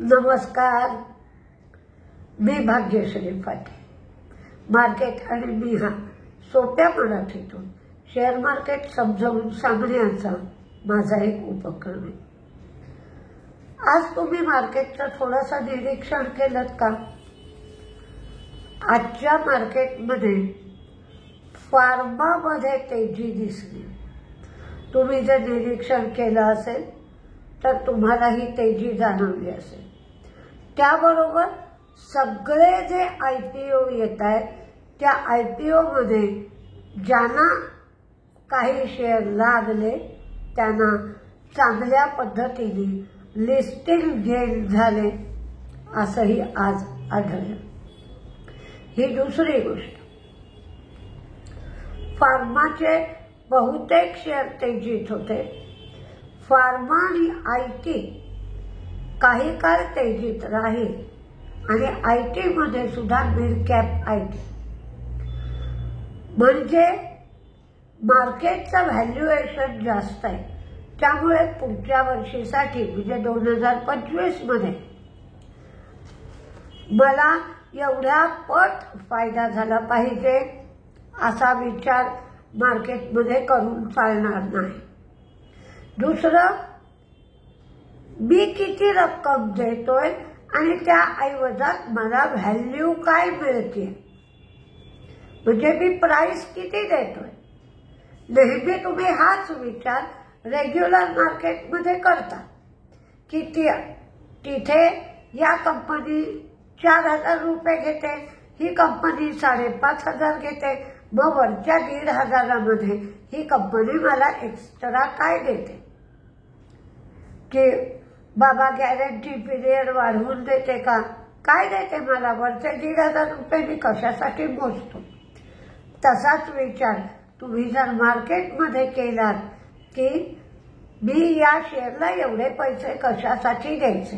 नमस्कार, मी भाग्यश्री पाटील। मार्केट आणि मी हा सोप्या मराठीतून शेअर मार्केट समजावून सांगण्याचा माझा एक उपक्रम आहे। आज तुम्ही मार्केटचं थोडंसं निरीक्षण केलं का? आजच्या मार्केटमध्ये फार्मामध्ये तेजी दिसली। तुम्ही जर निरीक्षण केलं असेल तर तुम्हाला ही तेजी जाणवली असेल। त्याबरोबर सगळे जे IPO येत आहेत त्या IPO मध्ये ज्यांना काही शेअर लागले त्यांना चांगल्या पद्धतीने लिस्टिंग गेन झाले असंही आज आढळलं। ही दुसरी गोष्ट, फार्माचे बहुतेक शेअर तेजीत होते। फार्मा आणि IT काही काळ तेजीत राहील आणि IT मध्ये सुद्धा मिड कॅप IT म्हणजे मार्केटचं व्हॅल्युएशन जास्त आहे। त्यामुळे पुढच्या वर्षीसाठी म्हणजे 2025 मध्ये मला एवढा पट फायदा झाला पाहिजे असा विचार मार्केटमध्ये करून चालणार नाही। दुसरं, मी किती रक्कम देतोय आणि त्या ऐवजात मला व्हॅल्यू काय मिळते, म्हणजे मी प्राइस किती देतोय। नेहमी तुम्ही हाच विचार रेग्युलर मार्केटमध्ये करता की तिथे या कंपनी 4,000 रुपये घेते, ही कंपनी 5,500 घेते, मग वरच्या 1,500 मध्ये ही कंपनी मला एक्स्ट्रा काय देते की बाबा गॅरंटी पिरियड वाढवून देते का, काय देते मला, वरचे 1,500 रुपये मी कशासाठी मोजतो। तसाच विचार तुम्ही जर मार्केटमध्ये केलात की मी या शेअरला एवढे पैसे कशासाठी द्यायचे,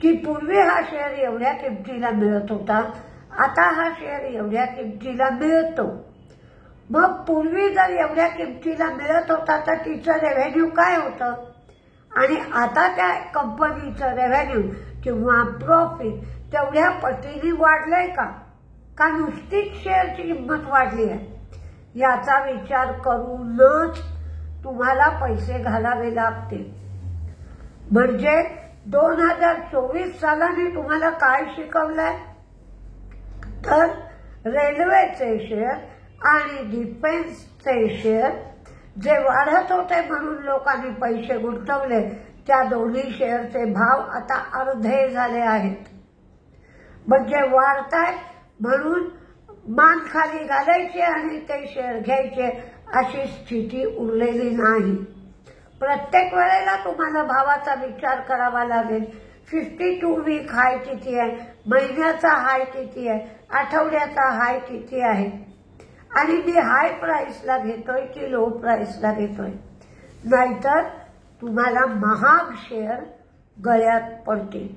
की पूर्वी हा शेअर एवढ्या किमतीला मिळत होता, आता हा शेअर एवढ्या किमतीला मिळतो। मग पूर्वी जर एवढ्या किमतीला मिळत होता तर तिचं रेव्हेन्यू काय होतं आणि आता त्या कंपनीचं रेव्हेन्यू किंवा प्रॉफिट तेवढ्या पटीने वाढलंय का नुसतीच शेअरची किंमत वाढली आहे, याचा विचार करूनच तुम्हाला पैसे घालावे लागतील। म्हणजे 2024 सालाने तुम्हाला काय शिकवलंय तर रेल्वेचे शेअर आणि डिफेन्सचे शेअर जे वाढत होते म्हणून लोकांनी पैसे गुंतवले, त्या दोन्ही शेअरचे भाव आता अर्धे झाले आहेत। म्हणजे वाढतायत म्हणून मान खाली घालायचे आणि ते शेअर घ्यायचे अशी स्थिती उरलेली नाही। प्रत्येक वेळेला तुम्हाला भावाचा विचार करावा लागेल। 52 वीक हाय किती आहे, महिन्याचा हाय किती आहे, आठवड्याचा हाय किती आहे आणि मी हाय प्राइसला घेतोय की लो प्राइसला घेतोय, नाहीतर तुम्हाला महाग शेअर गळ्यात पडतील।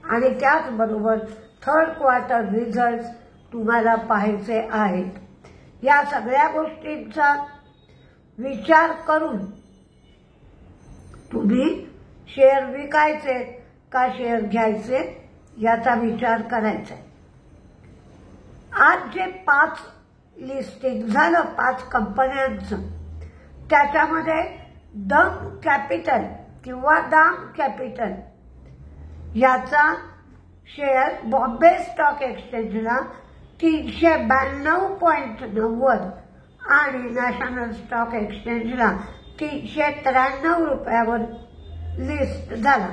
आणि त्याचबरोबर थर्ड क्वार्टर रिझल्ट तुम्हाला पाहायचे आहेत। या सगळ्या गोष्टींचा विचार करून तुम्ही शेअर विकायचे का शेअर घ्यायचे याचा विचार करायचा। आज जे 5 लिस्टिंग झालं 5 कंपन्यांचं, त्याच्यामध्ये दम कॅपिटल किंवा दाम कॅपिटल याचा शेअर बॉम्बे स्टॉक एक्सचेंजला 392.90 आणि नॅशनल स्टॉक एक्सचेंजला 393 रुपयावर लिस्ट झाला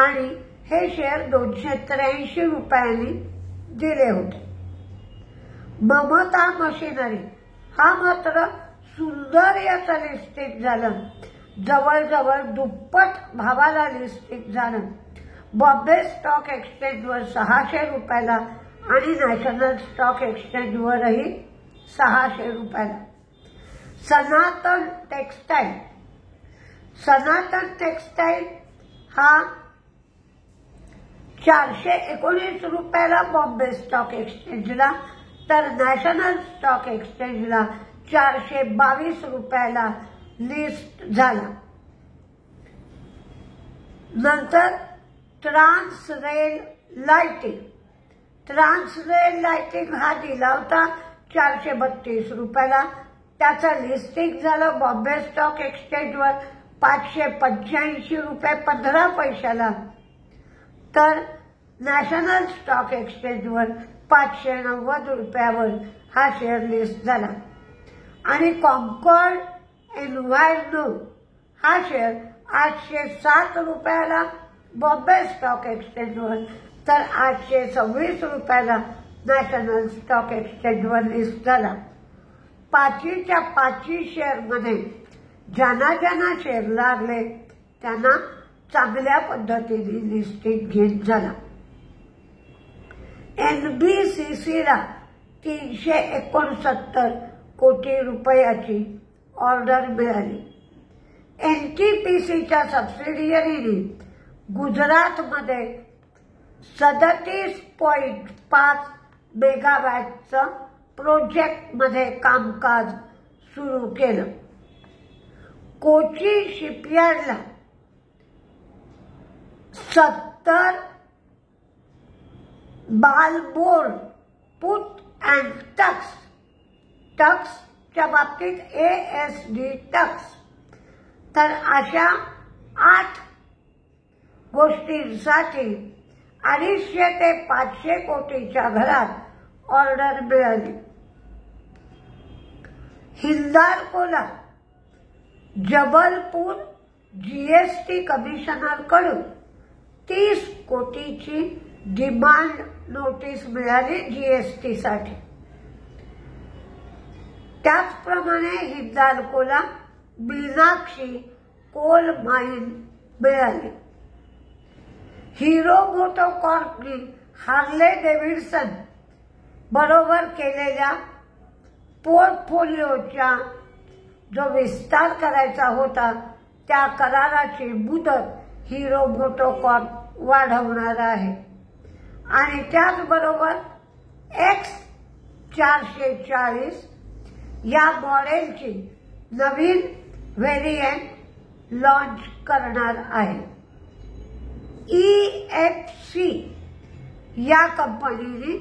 आणि हे शेअर 283 रुपयांनी दिले होते। ममता मशिनरी हा मात्र सुंदर याचं लिस्टिंग झालं, जवळजवळ दुप्पट भावाला लिस्टिंग झालं। बॉम्बे स्टॉक एक्सचेंजवर 600 रुपयाला आणि नॅशनल स्टॉक एक्सचेंजवरही 600 रुपयाला। सनातन टेक्सटाईल हा 419 रुपयाला बॉम्बे स्टॉक एक्सचेंजला तर नॅशनल स्टॉक एक्सचेंजला 422 रुपयाला लिस्ट झाला। नंतर ट्रान्सरेल लाइटिंग. ट्रान्सरेल लाइटिंग हा दिला होता 432 रुपयाला. त्याचं लिस्टिंग झालं बॉम्बे स्टॉक एक्सचेंजवर 585 रुपये 15 पैशाला. तर नॅशनल स्टॉक एक्सचेंजवर 590 रुपयावर हा शेअर लिस्ट झाला. आणि कॉन्कॉर्ड एन्व्हायर्नो हा शेअर 807 रुपयाला बॉम्बे स्टॉक एक्सचेंजवर, तर 826 रुपयाला नॅशनल स्टॉक एक्सचेंजवर लिस्ट झाला. पाचीच्या पाची शेअरमध्ये ज्यांना ज्यांना शेअर लागले त्यांना चांगल्या पद्धतीने लिस्टिंग घेत झाला. NBCCला 369 कोटी रुपयाची ऑर्डर मिळाली. NTPCच्या सबसिडियरीने गुजरातमध्ये 37.5 मेगावॅटचं प्रोजेक्टमध्ये कामकाज सुरू केलं. कोची शिपयार्डला 70 बालबोर्ड पुट अँड टक्सच्या बाबतीत ASD टक्स, तर अशा 8 गोष्टींसाठी 250 ते 500 कोटीच्या घरात ऑर्डर मिळाली. हिंदाल्कोला जबलपूर GST कमिशनरकडून 30 कोटीची डिमांड नोटीस मिळाली GSTसाठी. त्याचप्रमाणे हिंदाल्कोला मीनाक्षी कोल माइन मिळाली. हिरो मोटोकॉर्पने हार्ले डेव्हिडसन बरोबर केलेल्या पोर्टफोलिओच्या जो विस्तार करायचा होता त्या कराराची मुदत हिरो मोटोकॉर्प वाढवणार आहे. आणि त्याचबरोबर X440 या मॉडेलची नवीन व्हेरियंट लॉन्च करणार आहे. EFC या कंपनीने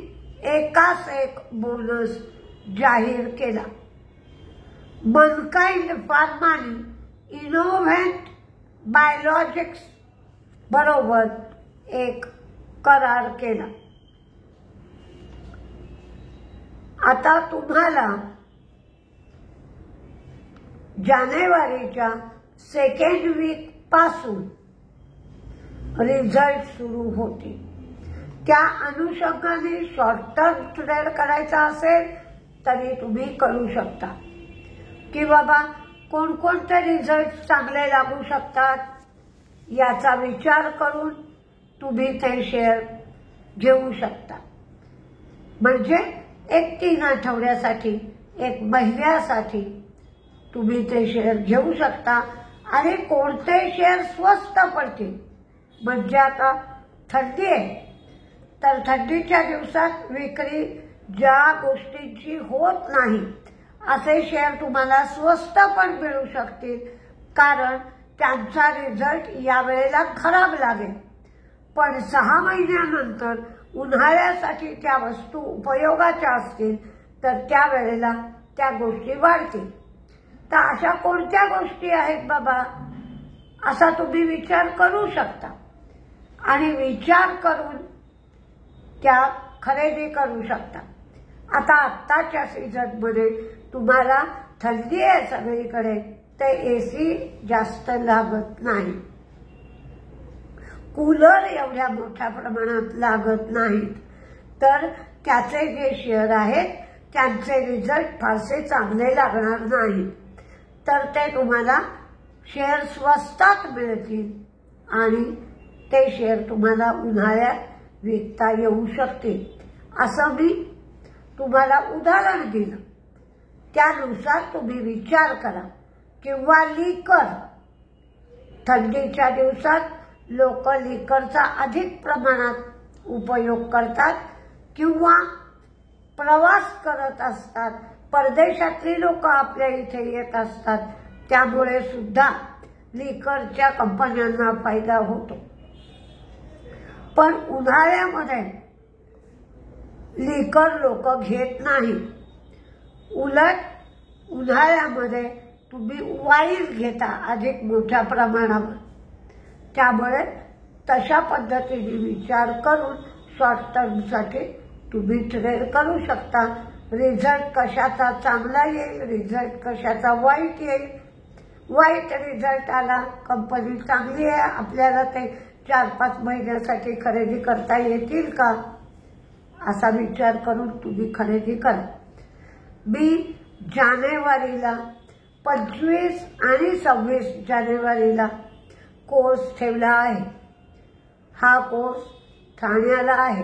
एकास एक बोनस जाहीर केला. मनकाइंड फार्माने इनोव्हेंट बायोलॉजिक्स बरोबर एक करार केला. आता तुम्हाला जानेवारीच्या सेकंड वीक पासून रिझल्ट सुरू होते. त्या अनुषंगाने शॉर्ट टर्म ट्रेड करायचा असेल तरी तुम्ही करू शकता, की बाबा कोणकोणते रिझल्ट चांगले लागू शकतात याचा विचार करून तुम्ही ते शेअर घेऊ शकता. म्हणजे एक 3 आठवड्यासाठी, एक महिन्यासाठी तुम्ही ते शेअर घेऊ शकता. आणि कोणते शेअर स्वस्त पडतील, म्हणजे आता थंडी आहे तर थंडीच्या दिवसात विक्री ज्या गोष्टींची होत नाही असे शेअर तुम्हाला स्वस्त पण मिळू शकतील, कारण त्यांचा रिझल्ट यावेळेला खराब लागेल. पण 6 महिन्यानंतर उन्हाळ्यासाठी त्या वस्तू उपयोगाच्या असतील तर त्यावेळेला त्या गोष्टी वाढतील. तर अशा कोणत्या गोष्टी आहेत बाबा असा तुम्ही विचार करू शकता आणि विचार करून त्या खरेदी करू शकता. आता आत्ताच्या सीझनमध्ये तुम्हाला थंडी आहे सगळीकडे, ते AC जास्त लागत नाही, कूलर एवढ्या मोठ्या प्रमाणात लागत नाहीत, तर त्याचे जे शेअर आहेत त्यांचे रिझल्ट फारसे चांगले लागणार नाहीत. तर ते तुम्हाला शेअर स्वस्तात मिळतील आणि ते शेअर तुम्हाला उन्हाळ्यात विकता येऊ शकतील. असं मी तुम्हाला उदाहरण दिलं, त्यानुसार तुम्ही विचार करा. किंवा लिकर, थंडीच्या दिवसात लोक लिकरचा अधिक प्रमाणात उपयोग करतात किंवा प्रवास करत असतात, परदेशातली लोक आपल्या इथे येत असतात, त्यामुळे सुद्धा लिकरच्या कंपन्यांना फायदा होतो. पण उन्हाळ्यामध्ये लिकर लोक घेत नाही. उलट उन्हाळ्यामध्ये तुम्ही वाईन घेता अधिक मोठ्या प्रमाणावर. त्यामुळे तशा पद्धतीने विचार करून शॉर्ट टर्मसाठी तुम्ही ट्रेड करू शकता. रिझल्ट कशाचा चांगला येईल, रिझल्ट कशाचा वाईट येईल. वाईट रिझल्ट आला, कंपनी चांगली आहे, आपल्याला ते 4-5 महिन्यासाठी खरेदी करता येतील का, असा विचार करून तुम्ही खरेदी करा. मी जानेवारीला 25 आणि 26 जानेवारीला कोर्स ठेवला आहे. हा कोर्स ठाण्याला आहे.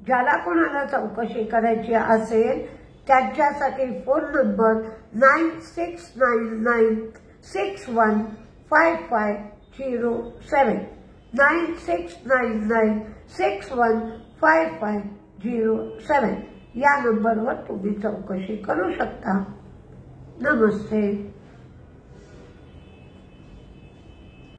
ज्याला कोणाला चौकशी करायची असेल त्यांच्यासाठी फोन नंबर 9699615507 9699615507 या नंबरवर तुम्ही चौकशी करू शकता. नमस्ते.